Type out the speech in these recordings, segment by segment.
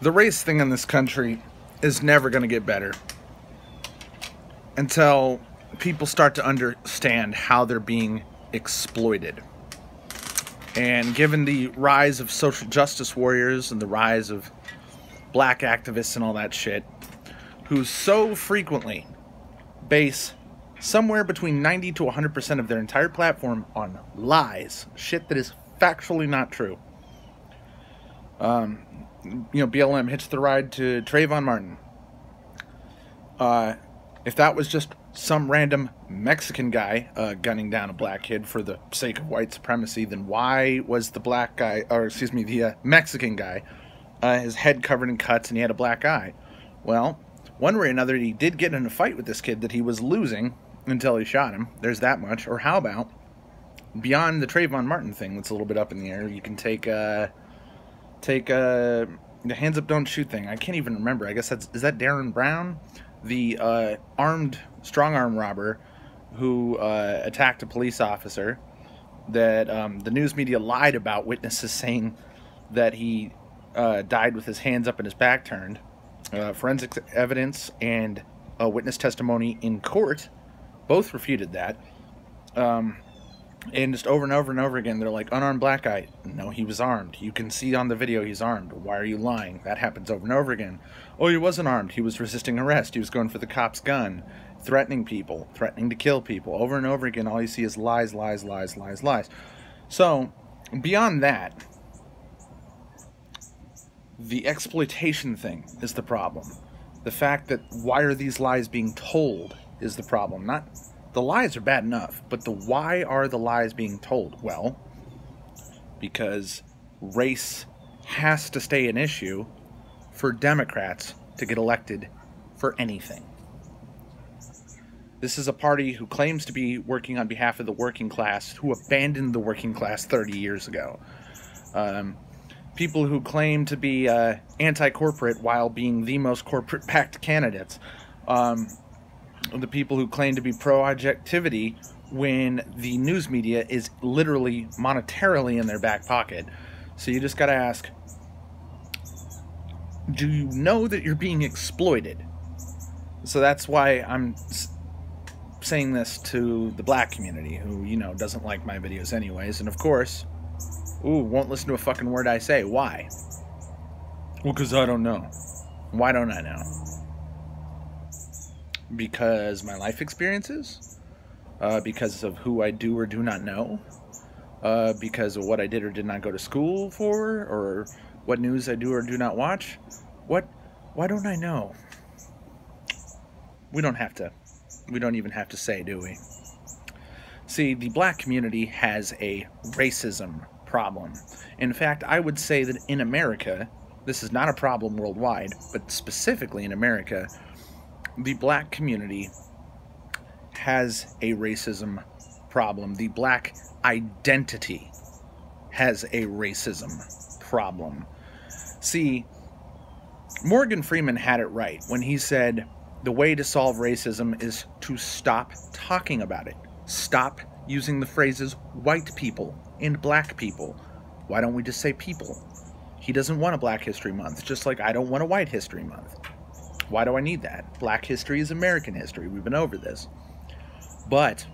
The race thing in this country is never going to get better until people start to understand how they're being exploited. And given the rise of social justice warriors and the rise of black activists and all that shit, who so frequently base somewhere between 90 to 100% of their entire platform on lies, shit that is factually not true. BLM hitched the ride to Trayvon Martin. If that was just some random Mexican guy gunning down a black kid for the sake of white supremacy, then why was the the Mexican guy, his head covered in cuts and he had a black eye? Well, one way or another, he did get in a fight with this kid that he was losing until he shot him. There's that much. Or how about, beyond the Trayvon Martin thing that's a little bit up in the air, you can take the hands up, don't shoot thing. I can't even remember. I guess is that Darren Brown? The armed strong-arm robber who attacked a police officer that the news media lied about, witnesses saying that he died with his hands up and his back turned. Forensic evidence and witness testimony in court both refuted that. And just over and over and over again, they're like, unarmed black guy. No, he was armed. You can see on the video he's armed. Why are you lying? That happens over and over again. Oh, he wasn't armed. He was resisting arrest. He was going for the cop's gun, threatening people, threatening to kill people. Over and over again, all you see is lies, lies, lies, lies, lies. So, beyond that, the exploitation thing is the problem. The fact that why are these lies being told is the problem. Not the lies are bad enough, but the why are the lies being told? Well, because race has to stay an issue for Democrats to get elected for anything. This is a party who claims to be working on behalf of the working class, who abandoned the working class 30 years ago. People who claim to be anti-corporate while being the most corporate-backed candidates. The people who claim to be pro-objectivity when the news media is literally monetarily in their back pocket. So you just got to ask, do you know that you're being exploited? So that's why I'm saying this to the black community, who, doesn't like my videos anyways. And of course, won't listen to a fucking word I say. Why? Well, because I don't know. Why don't I know? Because my life experiences? Because of who I do or do not know? Because of what I did or did not go to school for? Or what news I do or do not watch? Why don't I know? We don't even have to say, do we? See, the black community has a racism problem. In fact, I would say that in America, this is not a problem worldwide, but specifically in America, the black community has a racism problem. The black identity has a racism problem. See, Morgan Freeman had it right when he said the way to solve racism is to stop talking about it. Stop using the phrases white people and black people. Why don't we just say people? He doesn't want a Black History Month, just like I don't want a White History Month. Why do I need that? Black history is American history. We've been over this. But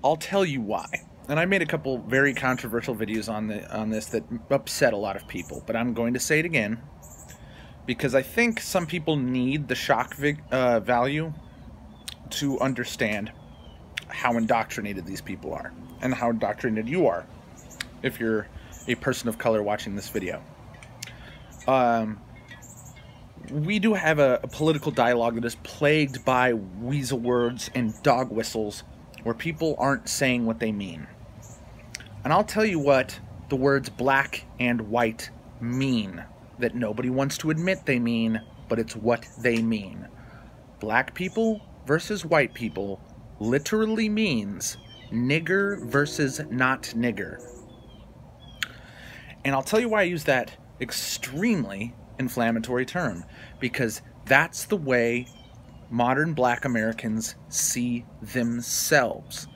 I'll tell you why. And I made a couple very controversial videos on this that upset a lot of people. But I'm going to say it again, because I think some people need the shock value to understand how indoctrinated these people are, and how indoctrinated you are if you're a person of color watching this video. We do have a political dialogue that is plagued by weasel words and dog whistles where people aren't saying what they mean. And I'll tell you what the words black and white mean that nobody wants to admit they mean, but it's what they mean. Black people versus white people literally means nigger versus not nigger. And I'll tell you why I use that extremely inflammatory term, because that's the way modern black Americans see themselves.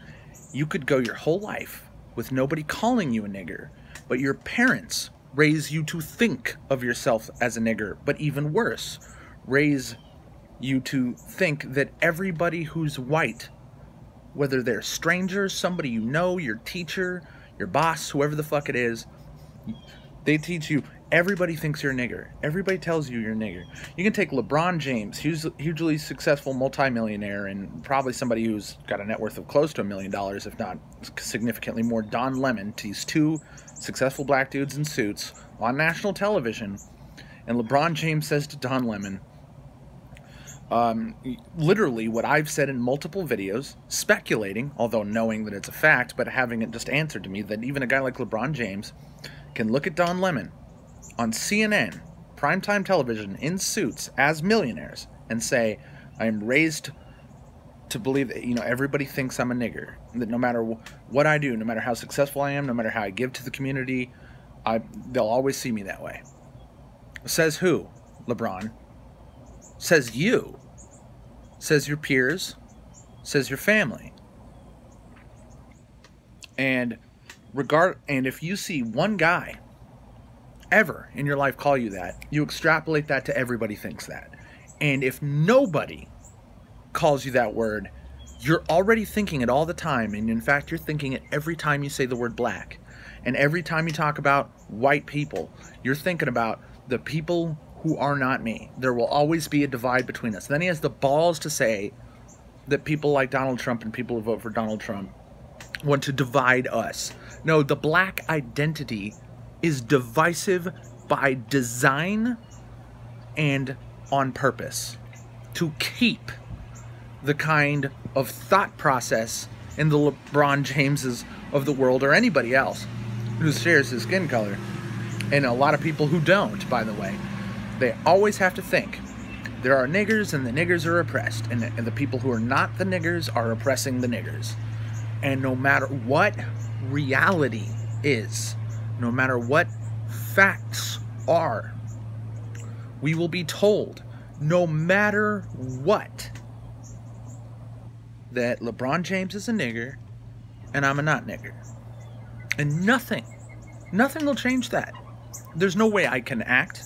You could go your whole life with nobody calling you a nigger, but your parents raise you to think of yourself as a nigger, but even worse, raise you to think that everybody who's white, whether they're strangers, somebody you know, your teacher, your boss, whoever the fuck it is, they teach you everybody thinks you're a nigger. Everybody tells you you're a nigger. You can take LeBron James, hugely successful multimillionaire, and probably somebody who's got a net worth of close to $1 million, if not significantly more, Don Lemon, these two successful black dudes in suits on national television, and LeBron James says to Don Lemon, literally what I've said in multiple videos, speculating, although knowing that it's a fact, but having it just answered to me, that even a guy like LeBron James can look at Don Lemon on CNN, primetime television, in suits, as millionaires, and say, I am raised to believe that, everybody thinks I'm a nigger, that no matter what I do, no matter how successful I am, no matter how I give to the community, they'll always see me that way. Says who, LeBron? Says you. Says your peers. Says your family. And if you see one guy ever in your life call you that, you extrapolate that to everybody thinks that. And if nobody calls you that word, you're already thinking it all the time, and in fact you're thinking it every time you say the word black, and every time you talk about white people, you're thinking about the people who are not me. There will always be a divide between us. And then he has the balls to say that people like Donald Trump and people who vote for Donald Trump want to divide us. No, the black identity is divisive by design and on purpose, to keep the kind of thought process in the LeBron Jameses of the world, or anybody else who shares his skin color, and a lot of people who don't, by the way. They always have to think there are niggers and the niggers are oppressed, and the people who are not the niggers are oppressing the niggers. And no matter what reality is, no matter what facts are, we will be told, no matter what, that LeBron James is a nigger and I'm a not nigger. And nothing will change that. There's no way I can act.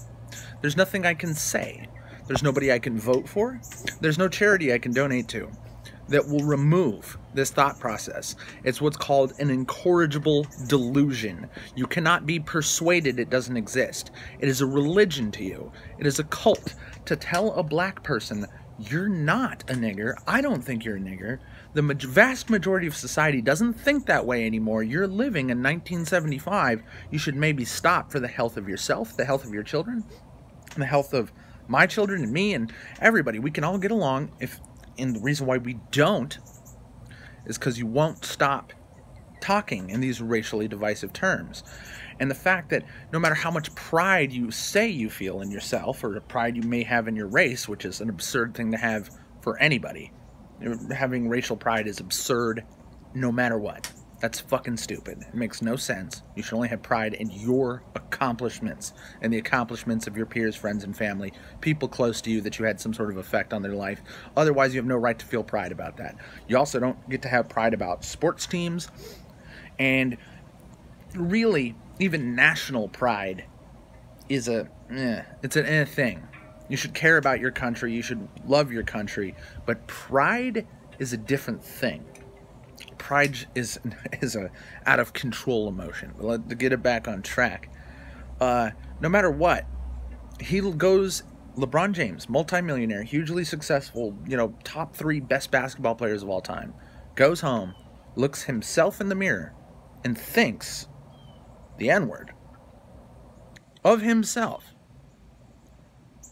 There's nothing I can say. There's nobody I can vote for. There's no charity I can donate to that will remove this thought process. It's what's called an incorrigible delusion. You cannot be persuaded it doesn't exist. It is a religion to you. It is a cult to tell a black person, you're not a nigger. I don't think you're a nigger. The vast majority of society doesn't think that way anymore. You're living in 1975. You should maybe stop for the health of yourself, the health of your children, the health of my children and me and everybody. We can all get along, and the reason why we don't is because you won't stop talking in these racially divisive terms. And the fact that no matter how much pride you say you feel in yourself, or the pride you may have in your race, which is an absurd thing to have for anybody, having racial pride is absurd no matter what. That's fucking stupid. It makes no sense. You should only have pride in your accomplishments and the accomplishments of your peers, friends, and family, people close to you that you had some sort of effect on their life. Otherwise, you have no right to feel pride about that. You also don't get to have pride about sports teams, and really, even national pride is it's an thing. You should care about your country. You should love your country, but pride is a different thing. Pride is a out of control emotion. But to get it back on track, no matter what, LeBron James, multimillionaire, hugely successful, top 3 best basketball players of all time, goes home, looks himself in the mirror, and thinks the N-word of himself.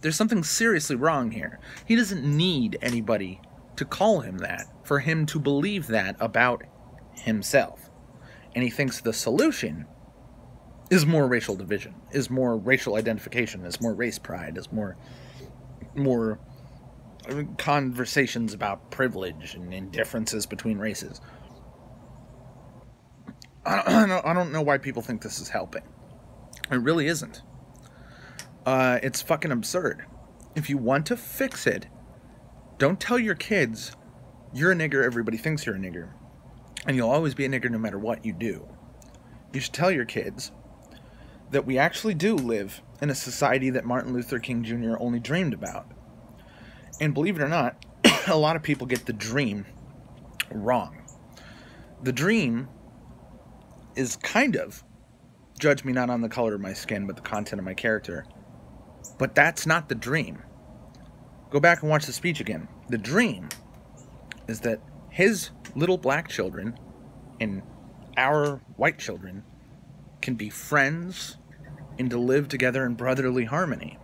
There's something seriously wrong here. He doesn't need anybody to call him that, for him to believe that about himself. And he thinks the solution is more racial division, is more racial identification, is more race pride, is more conversations about privilege and differences between races. I don't know why people think this is helping. It really isn't. It's fucking absurd. If you want to fix it, don't tell your kids, you're a nigger, everybody thinks you're a nigger, and you'll always be a nigger no matter what you do. You should tell your kids that we actually do live in a society that Martin Luther King Jr. only dreamed about. And believe it or not, a lot of people get the dream wrong. The dream is kind of, judge me not on the color of my skin, but the content of my character. But that's not the dream. Go back and watch the speech again. The dream is that his little black children and our white children can be friends and to live together in brotherly harmony.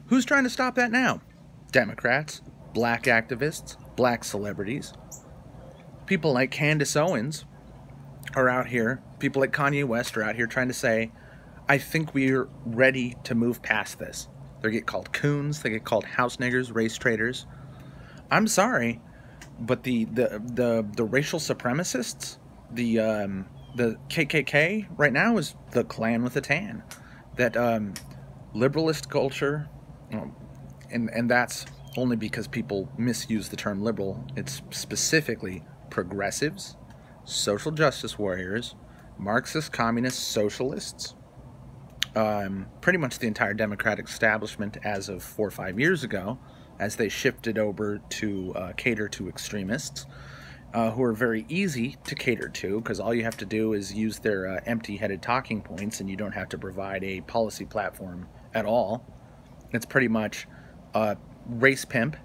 Who's trying to stop that now? Democrats, black activists, black celebrities. People like Candace Owens are out here, people like Kanye West are out here trying to say, I think we're ready to move past this. They get called coons, they get called house niggers, race traitors. I'm sorry, but the racial supremacists, the KKK right now is the Klan with a tan. That liberalist culture, and that's only because people misuse the term liberal. It's specifically progressives, social justice warriors, Marxist, communist, socialists, pretty much the entire Democratic establishment as of 4 or 5 years ago, as they shifted over to cater to extremists, who are very easy to cater to, because all you have to do is use their empty-headed talking points, and you don't have to provide a policy platform at all. It's pretty much race pimp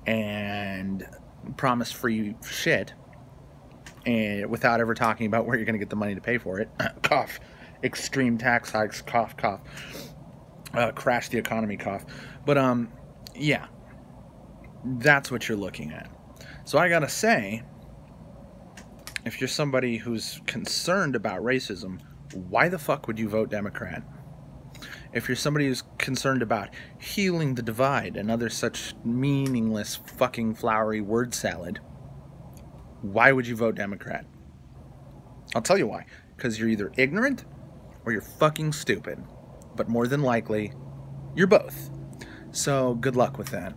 and promise free shit, and without ever talking about where you're going to get the money to pay for it. Cough. Extreme tax hikes. Cough, cough. Crash the economy. Cough. But yeah, that's what you're looking at. So I gotta say, if you're somebody who's concerned about racism, why the fuck would you vote Democrat? If you're somebody who's concerned about healing the divide and other such meaningless fucking flowery word salad, why would you vote Democrat? I'll tell you why. Because you're either ignorant or you're fucking stupid. But more than likely, you're both. So good luck with that.